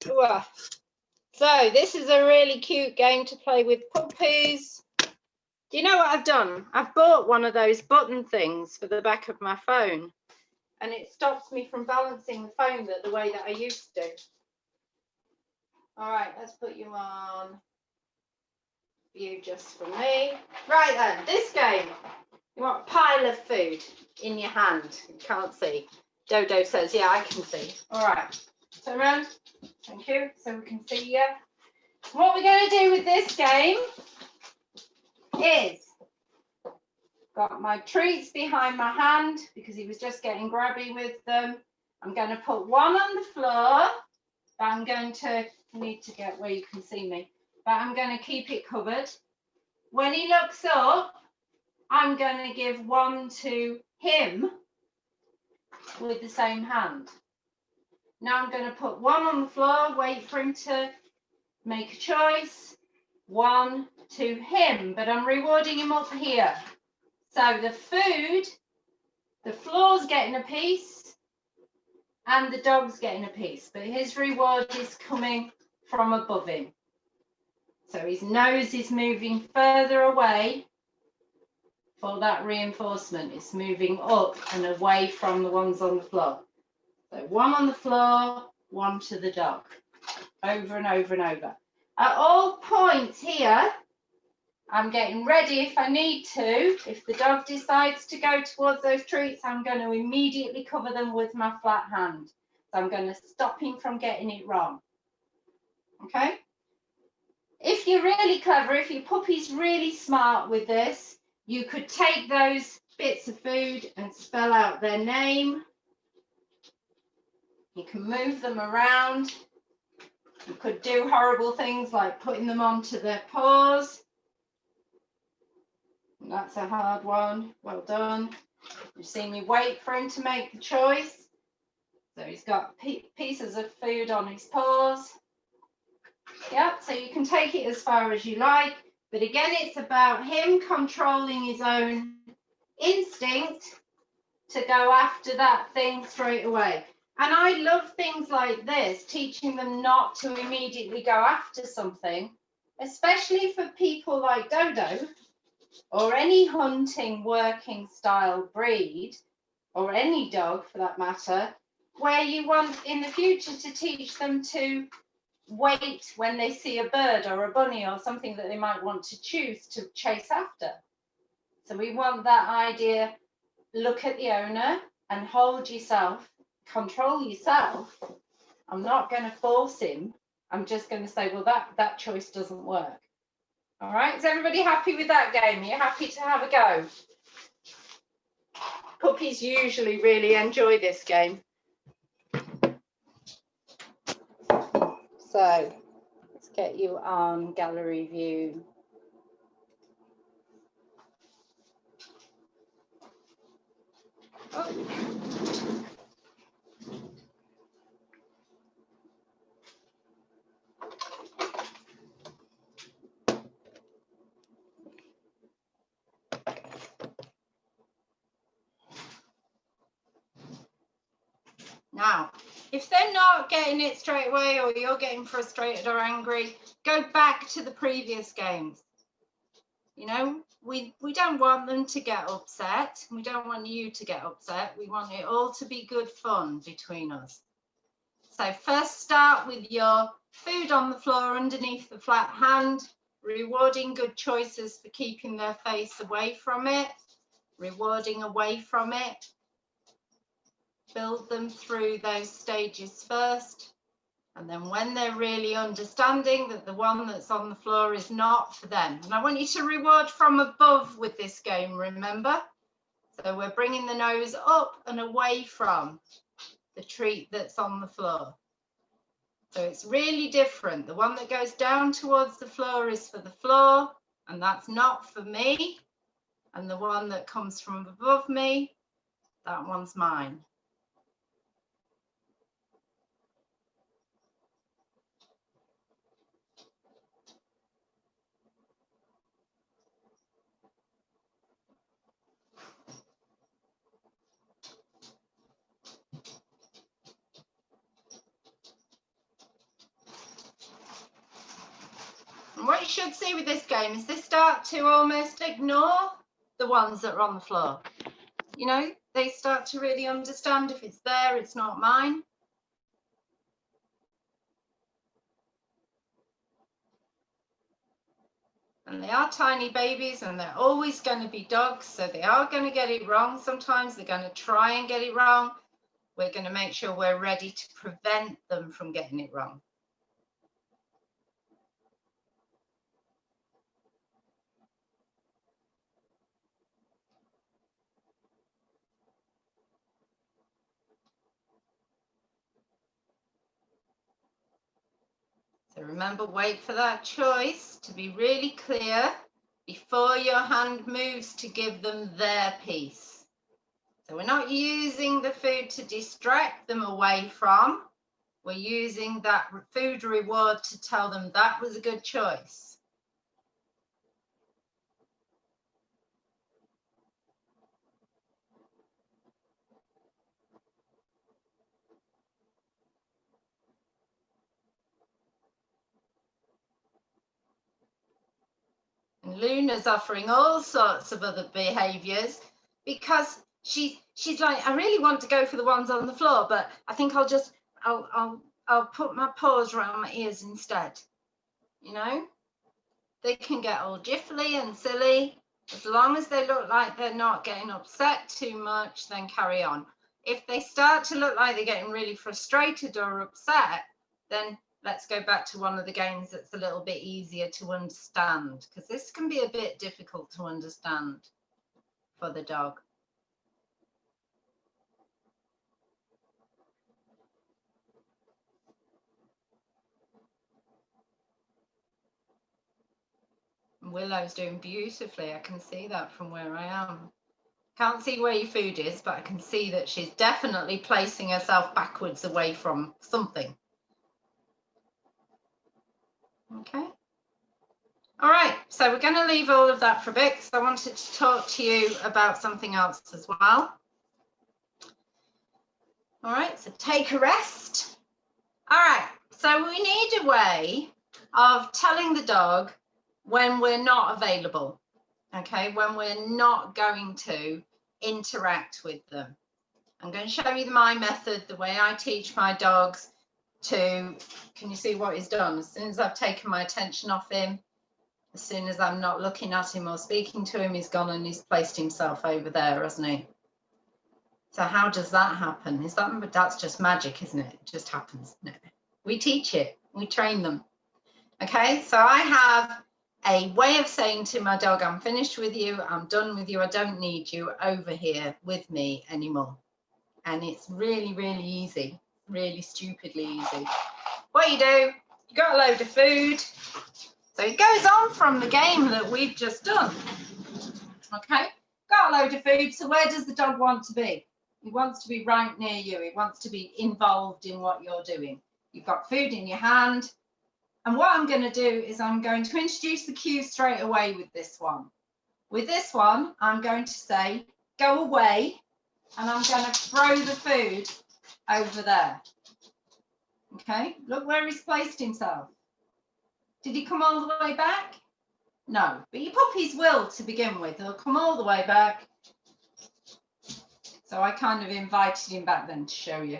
A: Ooh. So this is a really cute game to play with puppies. Do you know what I've done? I've bought one of those button things for the back of my phone, and it stops me from balancing the phone the way that I used to. All right, let's put you on view just for me. Right then, this game. You want a pile of food in your hand. You can't see. Dodo says, yeah, I can see. All right, turn around. Thank you, so we can see you. What we're going to do with this game is, got my treats behind my hand because he was just getting grabby with them. I'm going to put one on the floor, but I'm going to need to get where you can see me, but I'm going to keep it covered. When he looks up, I'm going to give one to him with the same hand. Now I'm going to put one on the floor, wait for him to make a choice, one to him, but I'm rewarding him up here. So the food, the floor's getting a piece and the dog's getting a piece, but his reward is coming from above him. So his nose is moving further away for that reinforcement. It's moving up and away from the ones on the floor. So one on the floor, one to the dog, over and over and over. At all points here, I'm getting ready if I need to. If the dog decides to go towards those treats, I'm going to immediately cover them with my flat hand. So I'm going to stop him from getting it wrong. Okay? If you're really clever, if your puppy's really smart with this, you could take those bits of food and spell out their name. You can move them around. You could do horrible things like putting them onto their paws. That's a hard one. Well done. You've seen me wait for him to make the choice. So he's got pieces of food on his paws. Yep, so you can take it as far as you like. But again, it's about him controlling his own instinct to go after that thing straight away. And I love things like this, teaching them not to immediately go after something, especially for people like Dodo, or any hunting working style breed, or any dog for that matter, where you want in the future to teach them to wait when they see a bird or a bunny or something that they might want to choose to chase after. So we want that idea, look at the owner and hold yourself, control yourself. I'm not going to force him. I'm just going to say, well, that choice doesn't work. All right, is everybody happy with that game? Are you happy to have a go? Puppies usually really enjoy this game. So let's get you on gallery view. Oh. Now, if they're not getting it straight away or you're getting frustrated or angry, go back to the previous games. You know, we don't want them to get upset. We don't want you to get upset. We want it all to be good fun between us. So first start with your food on the floor underneath the flat hand, rewarding good choices for keeping their face away from it, rewarding away from it. Build them through those stages first. And then when they're really understanding that the one that's on the floor is not for them. And I want you to reward from above with this game, remember? So we're bringing the nose up and away from the treat that's on the floor. So it's really different. The one that goes down towards the floor is for the floor, and that's not for me. And the one that comes from above me, that one's mine. And what you should see with this game is they start to almost ignore the ones that are on the floor. You know, they start to really understand if it's there, it's not mine. And they are tiny babies and they're always going to be dogs, so they are going to get it wrong. Sometimes they're going to try and get it wrong. We're going to make sure we're ready to prevent them from getting it wrong. So remember, wait for that choice to be really clear before your hand moves to give them their piece. So we're not using the food to distract them away from. We're using that food reward to tell them that was a good choice. And Luna's offering all sorts of other behaviors because she's like, I really want to go for the ones on the floor, but I think I'll put my paws around my ears instead. You know, they can get all jiffly and silly. As long as they look like they're not getting upset too much, then carry on. If they start to look like they're getting really frustrated or upset, then let's go back to one of the games that's a little bit easier to understand, because this can be a bit difficult to understand for the dog. Willow's doing beautifully. I can see that from where I am. Can't see where your food is, but I can see that she's definitely placing herself backwards away from something. Okay. All right, so we're going to leave all of that for a bit because I wanted to talk to you about something else as well. All right, so take a rest. All right, so we need a way of telling the dog when we're not available, okay, when we're not going to interact with them. I'm going to show you my method, the way I teach my dogs to, can you see what he's done? As soon as I've taken my attention off him, as soon as I'm not looking at him or speaking to him, he's gone and he's placed himself over there, hasn't he? So how does that happen? That's just magic, isn't it? It just happens. No. We teach it, we train them. Okay, so I have a way of saying to my dog, I'm finished with you, I'm done with you, I don't need you over here with me anymore. And it's really, really easy, really stupidly easy. What you do, you got a load of food. So it goes on from the game that we've just done. Okay, got a load of food. So where does the dog want to be? He wants to be right near you. He wants to be involved in what you're doing. You've got food in your hand. And what I'm going to do is I'm going to introduce the cue straight away with this one. With this one, I'm going to say, go away. And I'm going to throw the food over there. Okay, look where he's placed himself. Did he come all the way back? No, but your puppies will to begin with. They'll come all the way back. So I kind of invited him back then to show you.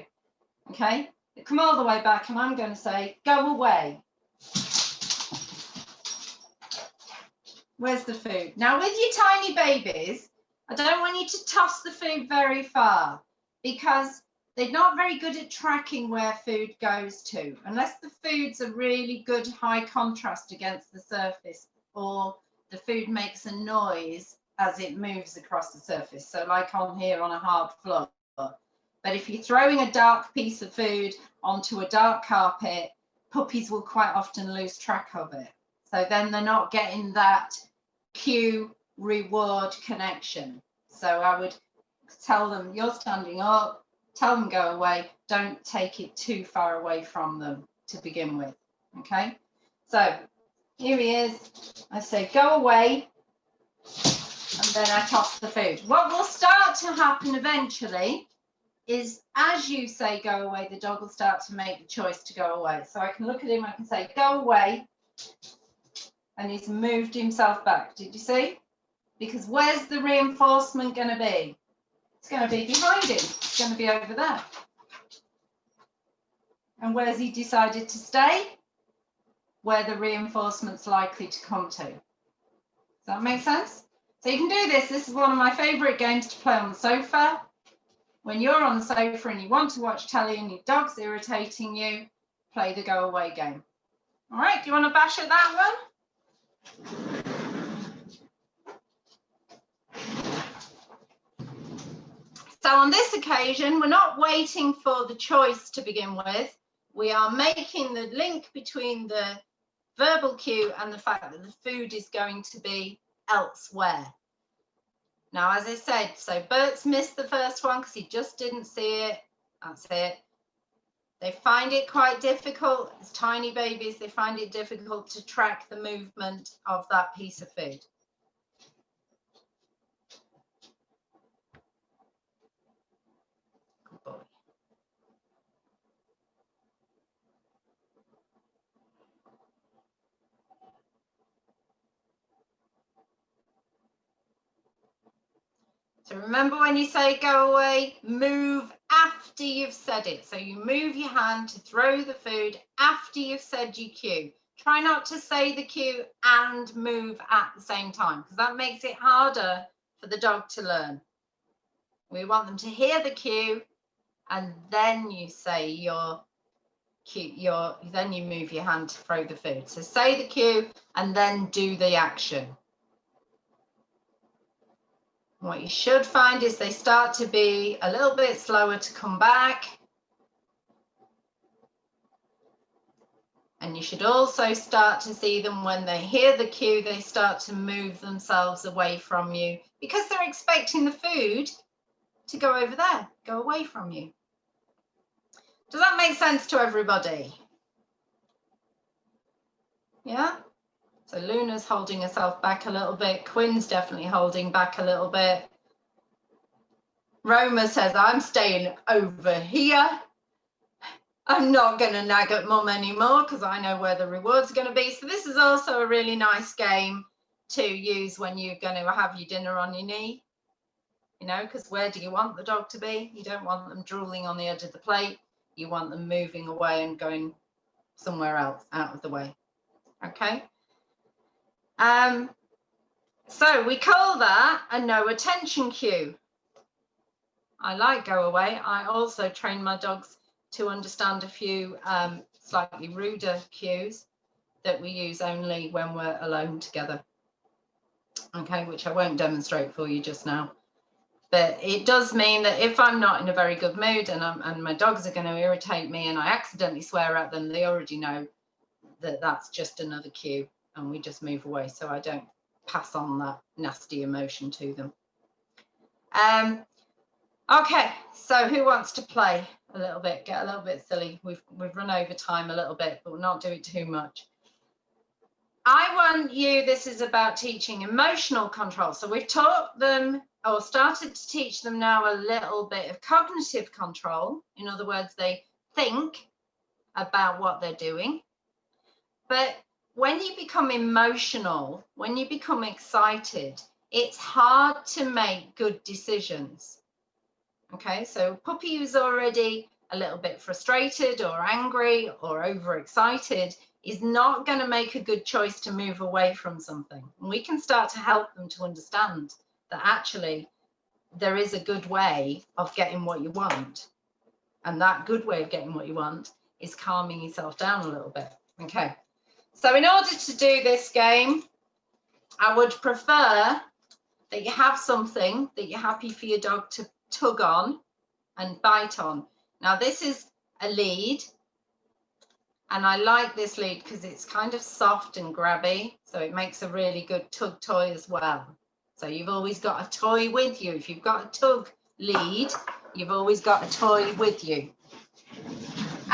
A: Okay, they come all the way back and I'm going to say, go away. Where's the food? Now with your tiny babies, I don't want you to toss the food very far because they're not very good at tracking where food goes to, unless the food's a really good high contrast against the surface or the food makes a noise as it moves across the surface. So like on here on a hard floor. But if you're throwing a dark piece of food onto a dark carpet, puppies will quite often lose track of it. So then they're not getting that cue reward connection. So I would tell them, you're standing up, tell them go away, don't take it too far away from them to begin with. Okay, so here he is. I say go away, and then I toss the food. What will start to happen eventually is as you say go away, the dog will start to make the choice to go away. So I can look at him, I can say go away, and he's moved himself back. Did you see? Because where's the reinforcement going to be? It's going to be behind him. It's going to be over there. And where's he decided to stay? Where the reinforcement's likely to come to. Does that make sense? So you can do this. This is one of my favourite games to play on the sofa. When you're on the sofa and you want to watch telly and your dog's irritating you, play the go away game. All right, do you want to bash at that one? So on this occasion, we're not waiting for the choice to begin with. We are making the link between the verbal cue and the fact that the food is going to be elsewhere. Now, as I said, so Bert's missed the first one because he just didn't see it. That's it. They find it quite difficult. As tiny babies, they find it difficult to track the movement of that piece of food. Good boy. So remember when you say go away, move after you've said it. So you move your hand to throw the food after you've said your cue. Try not to say the cue and move at the same time because that makes it harder for the dog to learn. We want them to hear the cue and then you say your cue, then you move your hand to throw the food. So say the cue and then do the action. What you should find is they start to be a little bit slower to come back. And you should also start to see them when they hear the cue, they start to move themselves away from you because they're expecting the food to go over there, go away from you. Does that make sense to everybody? Yeah? So Luna's holding herself back a little bit. Quinn's definitely holding back a little bit. Roma says, I'm staying over here. I'm not going to nag at mum anymore because I know where the reward's going to be. So this is also a really nice game to use when you're going to have your dinner on your knee. You know, because where do you want the dog to be? You don't want them drooling on the edge of the plate. You want them moving away and going somewhere else out of the way. Okay. So we call that a no attention cue. I like go away. I also train my dogs to understand a few slightly ruder cues that we use only when we're alone together. Okay, which I won't demonstrate for you just now. But it does mean that if I'm not in a very good mood and my dogs are going to irritate me and I accidentally swear at them, they already know that that's just another cue and we just move away. So I don't pass on that nasty emotion to them. Okay, so who wants to play a little bit, get a little bit silly? We've run over time a little bit, but we'll not do it too much. I want you, this is about teaching emotional control. So we've taught them or started to teach them now a little bit of cognitive control. In other words, they think about what they're doing. But when you become emotional, when you become excited, it's hard to make good decisions. Okay, so puppy who's already a little bit frustrated or angry or overexcited is not going to make a good choice to move away from something. And we can start to help them to understand that actually there is a good way of getting what you want. And that good way of getting what you want is calming yourself down a little bit. Okay, so in order to do this game, I would prefer that you have something that you're happy for your dog to tug on and bite on. Now this is a lead, and I like this lead because it's kind of soft and grabby, so it makes a really good tug toy as well. So you've always got a toy with you. If you've got a tug lead, you've always got a toy with you.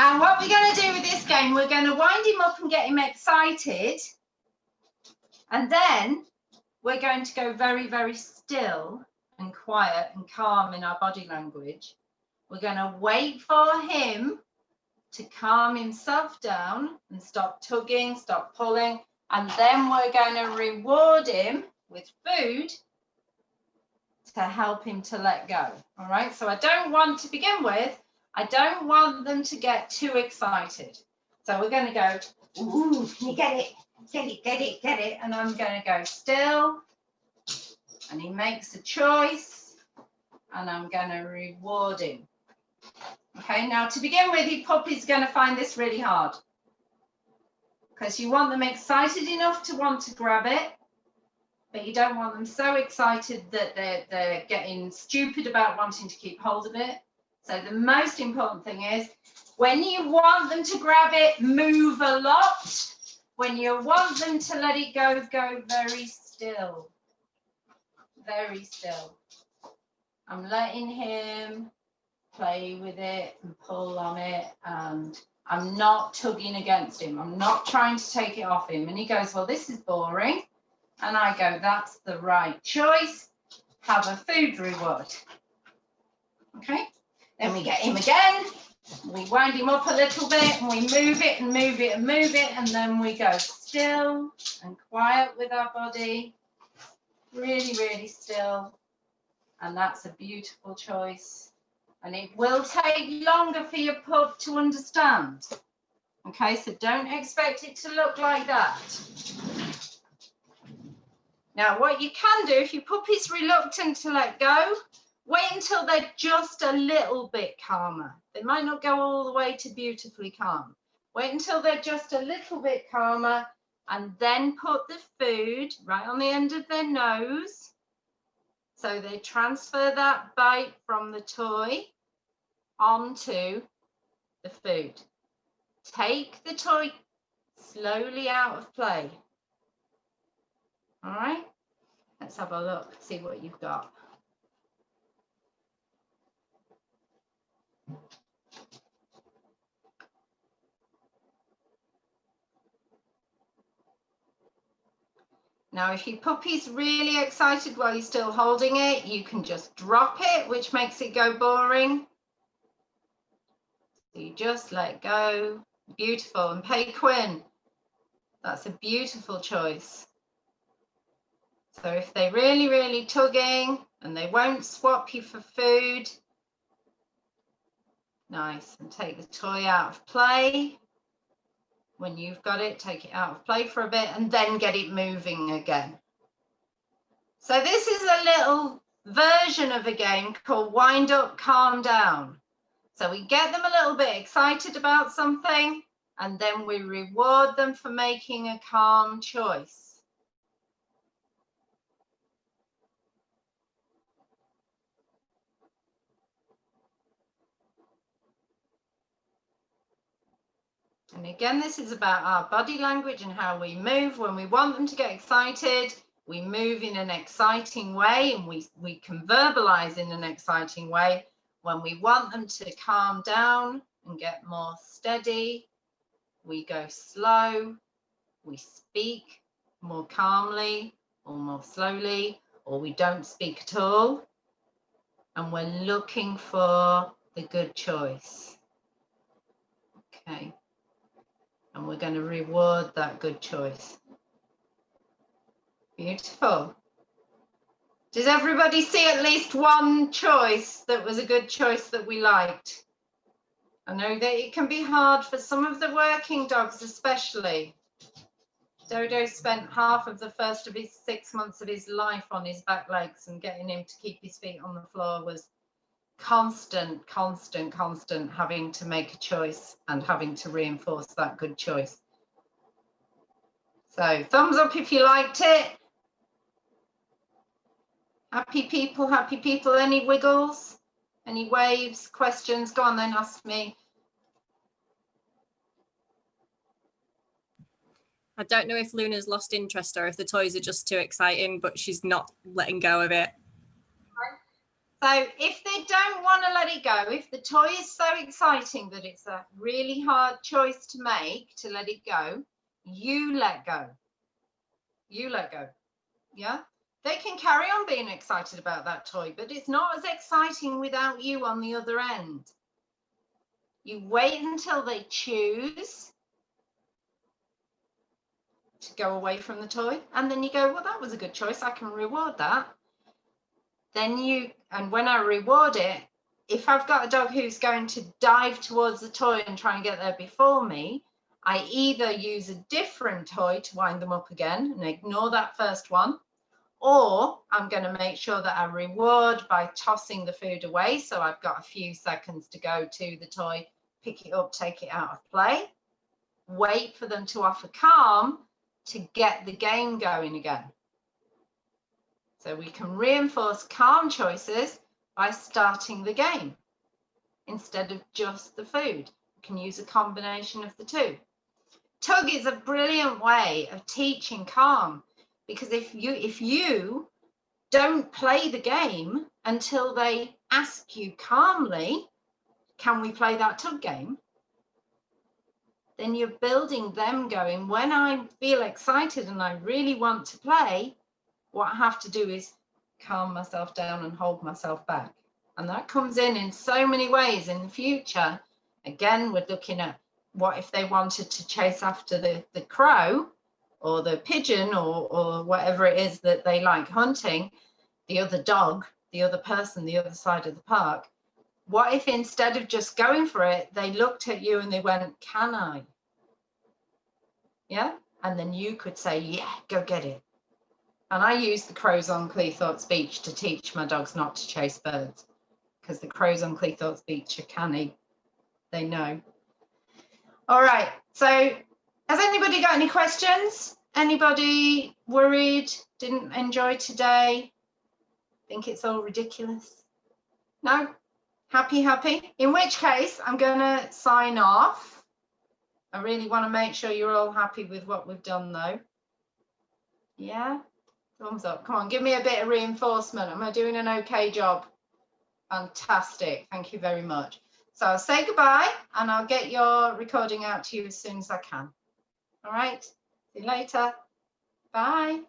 A: And what we're going to do with this game, we're going to wind him up and get him excited, and then we're going to go very, very still and quiet and calm in our body language. We're going to wait for him to calm himself down and stop tugging, stop pulling, and then we're going to reward him with food to help him to let go. All right, so I don't want to begin with, I don't want them to get too excited. So we're going to go, ooh, can you get it? Get it, get it, get it. And I'm going to go still. And he makes a choice. And I'm going to reward him. Okay, now to begin with, your puppy's going to find this really hard. Because you want them excited enough to want to grab it. But you don't want them so excited that they're getting stupid about wanting to keep hold of it. So the most important thing is, when you want them to grab it, move a lot. When you want them to let it go, go very still. Very still. I'm letting him play with it and pull on it, and I'm not tugging against him. I'm not trying to take it off him. And he goes, well, this is boring. And I go, that's the right choice. Have a food reward. Okay. Then we get him again. We wind him up a little bit, and we move it and move it and move it. And then we go still and quiet with our body. Really, really still. And that's a beautiful choice. And it will take longer for your pup to understand. Okay, so don't expect it to look like that. Now, what you can do, if your puppy's reluctant to let go, wait until they're just a little bit calmer. They might not go all the way to beautifully calm. Wait until they're just a little bit calmer, and then put the food right on the end of their nose. So they transfer that bite from the toy onto the food. Take the toy slowly out of play. All right, let's have a look, see what you've got. Now, if your puppy's really excited while you're still holding it, you can just drop it, which makes it go boring. So you just let go. Beautiful. And Pei Quinn, that's a beautiful choice. So if they're really, really tugging and they won't swap you for food, nice. And take the toy out of play. When you've got it, take it out of play for a bit and then get it moving again. So this is a little version of a game called Wind Up, Calm Down. So we get them a little bit excited about something, and then we reward them for making a calm choice. And again, this is about our body language and how we move. When we want them to get excited, we move in an exciting way, and we can verbalize in an exciting way. When we want them to calm down and get more steady, we go slow, we speak more calmly or more slowly, or we don't speak at all. And we're looking for the good choice. Okay. And we're going to reward that good choice. Beautiful. Does everybody see at least one choice that was a good choice that we liked? I know that it can be hard for some of the working dogs, especially. Dodo spent half of the first of his 6 months of his life on his back legs, and getting him to keep his feet on the floor was constant having to make a choice and having to reinforce that good choice. So thumbs up if you liked it. Happy people, any wiggles, any waves, questions? Go on then, ask me.
C: I don't know if Luna's lost interest or if the toys are just too exciting, but she's not letting go of it.
A: So if they don't want to let it go, if the toy is so exciting that it's a really hard choice to make to let it go, you let go. You let go. Yeah? They can carry on being excited about that toy, but it's not as exciting without you on the other end. You wait until they choose to go away from the toy, and then you go, well, that was a good choice. I can reward that. Then and when I reward it, if I've got a dog who's going to dive towards the toy and try and get there before me, I either use a different toy to wind them up again and ignore that first one, or I'm going to make sure that I reward by tossing the food away. So I've got a few seconds to go to the toy, pick it up, take it out of play, wait for them to offer calm to get the game going again. So we can reinforce calm choices by starting the game instead of just the food. We can use a combination of the two. Tug is a brilliant way of teaching calm, because if you don't play the game until they ask you calmly, can we play that tug game? Then you're building them going, when I feel excited and I really want to play, what I have to do is calm myself down and hold myself back. And that comes in so many ways in the future. Again, we're looking at what if they wanted to chase after the crow or the pigeon or whatever it is that they like hunting, the other dog, the other person, the other side of the park. What if instead of just going for it, they looked at you and they went, can I? Yeah? And then you could say, yeah, go get it. And I use the crows on Cleethorpes Beach to teach my dogs not to chase birds, because the crows on Cleethorpes Beach are canny. They know. All right. So has anybody got any questions? Anybody worried? Didn't enjoy today? Think it's all ridiculous? No? Happy? In which case, I'm going to sign off. I really want to make sure you're all happy with what we've done, though. Yeah? Thumbs up. Come on, give me a bit of reinforcement. Am I doing an okay job? Fantastic. Thank you very much. So I'll say goodbye and I'll get your recording out to you as soon as I can. All right. See you later. Bye.